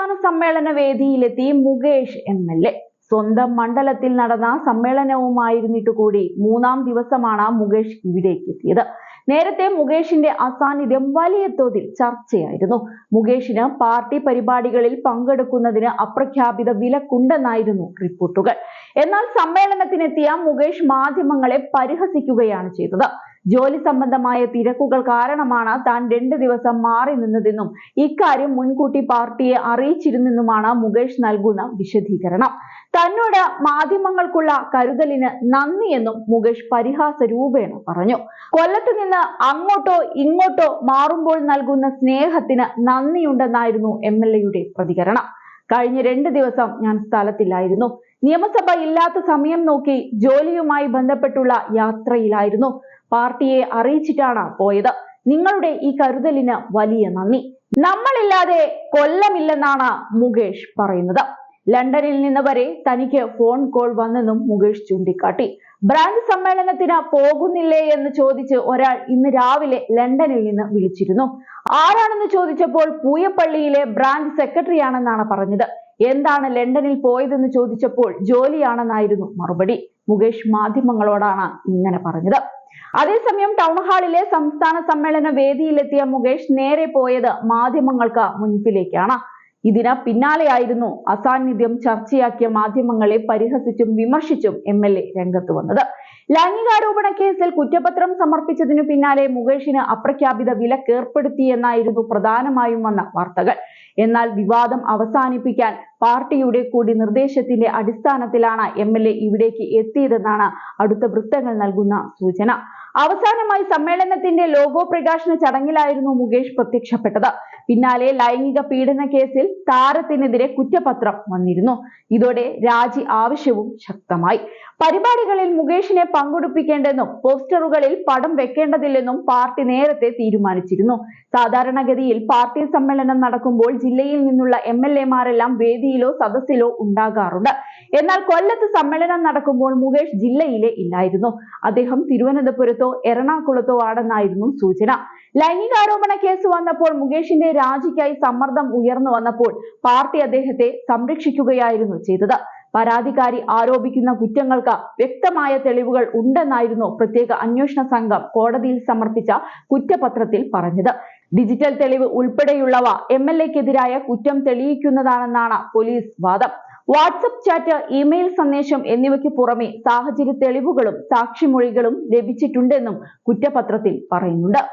സംസ്ഥാന സമ്മേളന വേദിയിലെത്തി മുകേഷ് MLA. സ്വന്തം മണ്ഡലത്തിൽ നടന്ന സമ്മേളനവുമായിരുന്നിട്ട് കൂടി മൂന്നാം ദിവസമാണ് മുകേഷ് ഇവിടേക്ക് എത്തിയത്. നേരത്തെ മുകേഷിന്റെ അസാന്നിധ്യം വലിയ തോതിൽ ചർച്ചയായിരുന്നു. മുകേഷിന് പാർട്ടി പരിപാടികളിൽ പങ്കെടുക്കുന്നതിന് അപ്രഖ്യാപിത വിലക്കുണ്ടെന്നായിരുന്നു റിപ്പോർട്ടുകൾ. എന്നാൽ സമ്മേളനത്തിനെത്തിയ മുകേഷ് മാധ്യമങ്ങളെ പരിഹസിക്കുകയാണ് ചെയ്തത്. ജോലി സംബന്ധമായ തിരക്കുകൾ കാരണമാണ് താൻ 2 ദിവസം മാറി നിന്നതെന്നും ഇക്കാര്യം മുൻകൂട്ടി പാർട്ടിയെ അറിയിച്ചിരുന്നെന്നുമാണ് മുകേഷ് നൽകുന്ന വിശദീകരണം. തന്നോട് മാധ്യമങ്ങൾക്കുള്ള കരുതലിന് നന്ദിയെന്നും മുകേഷ് പരിഹാസ രൂപേണ പറഞ്ഞു. കൊല്ലത്ത് നിന്ന് അങ്ങോട്ടോ ഇങ്ങോട്ടോ മാറുമ്പോൾ നൽകുന്ന സ്നേഹത്തിന് നന്ദിയുണ്ടെന്നായിരുന്നു MLAയുടെ പ്രതികരണം. കഴിഞ്ഞ 2 ദിവസം ഞാൻ സ്ഥലത്തില്ലായിരുന്നു. നിയമസഭ ഇല്ലാത്ത സമയം നോക്കി ജോലിയുമായി ബന്ധപ്പെട്ടുള്ള യാത്രയിലായിരുന്നു. പാർട്ടിയെ അറിയിച്ചിട്ടാണ് പോയത്. നിങ്ങളുടെ ഈ കരുതലിന് വലിയ നന്ദി. നമ്മളില്ലാതെ കൊല്ലമില്ലെന്നാണ് മുകേഷ് പറയുന്നത്. ലണ്ടനിൽ നിന്ന് വരെ തനിക്ക് ഫോൺ കോൾ വന്നെന്നും മുകേഷ് ചൂണ്ടിക്കാട്ടി. ബ്രാഞ്ച് സമ്മേളനത്തിന് പോകുന്നില്ലേ എന്ന് ചോദിച്ച് ഒരാൾ ഇന്ന് രാവിലെ ലണ്ടനിൽ നിന്ന് വിളിച്ചിരുന്നു. ആരാണെന്ന് ചോദിച്ചപ്പോൾ പൂയപ്പള്ളിയിലെ ബ്രാഞ്ച് സെക്രട്ടറി ആണെന്നാണ് പറഞ്ഞത്. എന്താണ് ലണ്ടനിൽ പോയതെന്ന് ചോദിച്ചപ്പോൾ ജോലിയാണെന്നായിരുന്നു മറുപടി. മുകേഷ് മാധ്യമങ്ങളോടാണ് ഇങ്ങനെ പറഞ്ഞത്. അതേസമയം ടൗൺ ഹാളിലെ സംസ്ഥാന സമ്മേളന വേദിയിലെത്തിയ മുകേഷ് നേരെ പോയത് മാധ്യമങ്ങൾക്ക് മുൻപിലേക്കാണ്. ഇതിന് പിന്നാലെയായിരുന്നു അസാന്നിധ്യം ചർച്ചയാക്കിയ മാധ്യമങ്ങളെ പരിഹസിച്ചും വിമർശിച്ചും MLA രംഗത്ത് വന്നത്. ലൈംഗികാരോപണ കേസിൽ കുറ്റപത്രം സമർപ്പിച്ചതിനു പിന്നാലെ മുകേഷിന് അപ്രഖ്യാപിത വിലക്കേർപ്പെടുത്തിയെന്നായിരുന്നു പ്രധാനമായും വന്ന വാർത്തകൾ. എന്നാൽ വിവാദം അവസാനിപ്പിക്കാൻ പാർട്ടിയുടെ കൂടി നിർദ്ദേശത്തിന്റെ അടിസ്ഥാനത്തിലാണ് MLA ഇവിടേക്ക് എത്തിയതെന്നാണ് അടുത്ത വൃത്തങ്ങൾ നൽകുന്ന സൂചന. അവസാനമായി സമ്മേളനത്തിന്റെ ലോഗോ പ്രകാശന ചടങ്ങിലായിരുന്നു മുകേഷ് പ്രത്യക്ഷപ്പെട്ടത്. പിന്നാലെ ലൈംഗിക പീഡന കേസിൽ താരത്തിനെതിരെ കുറ്റപത്രം വന്നിരുന്നു. ഇതോടെ രാജി ആവശ്യവും ശക്തമായി. പരിപാടികളിൽ മുകേഷിനെ പങ്കെടുപ്പിക്കേണ്ടെന്നും പോസ്റ്ററുകളിൽ പടം വെക്കേണ്ടതില്ലെന്നും പാർട്ടി നേരത്തെ തീരുമാനിച്ചിരുന്നു. സാധാരണഗതിയിൽ പാർട്ടി സമ്മേളനം നടക്കുമ്പോൾ ജില്ലയിൽ നിന്നുള്ള MLAമാരെല്ലാം വേദിയിലോ സദസ്സിലോ ഉണ്ടാകാറുണ്ട്. എന്നാൽ കൊല്ലത്ത് സമ്മേളനം നടക്കുമ്പോൾ മുകേഷ് ജില്ലയിലെ ഇല്ലായിരുന്നു. അദ്ദേഹം തിരുവനന്തപുരത്തോ എറണാകുളത്തോ ആണെന്നായിരുന്നു സൂചന. ലൈംഗികാരോപണ കേസ് വന്നപ്പോൾ മുകേഷിന്റെ രാജിക്കായി സമ്മർദ്ദം ഉയർന്നു വന്നപ്പോൾ പാർട്ടി അദ്ദേഹത്തെ സംരക്ഷിക്കുകയായിരുന്നു ചെയ്തത്. പരാതിക്കാരി ആരോപിക്കുന്ന കുറ്റങ്ങൾക്ക് വ്യക്തമായ തെളിവുകൾ ഉണ്ടെന്നായിരുന്നു പ്രത്യേക അന്വേഷണ സംഘം കോടതിയിൽ സമർപ്പിച്ച കുറ്റപത്രത്തിൽ പറഞ്ഞത്. ഡിജിറ്റൽ തെളിവ് ഉൾപ്പെടെയുള്ളവ MLAക്കെതിരായ കുറ്റം തെളിയിക്കുന്നതാണെന്നാണ് പോലീസ് വാദം. വാട്സപ്പ് ചാറ്റ്, ഇമെയിൽ സന്ദേശം എന്നിവയ്ക്ക് പുറമെ സാഹചര്യ തെളിവുകളും സാക്ഷിമൊഴികളും ലഭിച്ചിട്ടുണ്ടെന്നും കുറ്റപത്രത്തിൽ പറയുന്നുണ്ട്.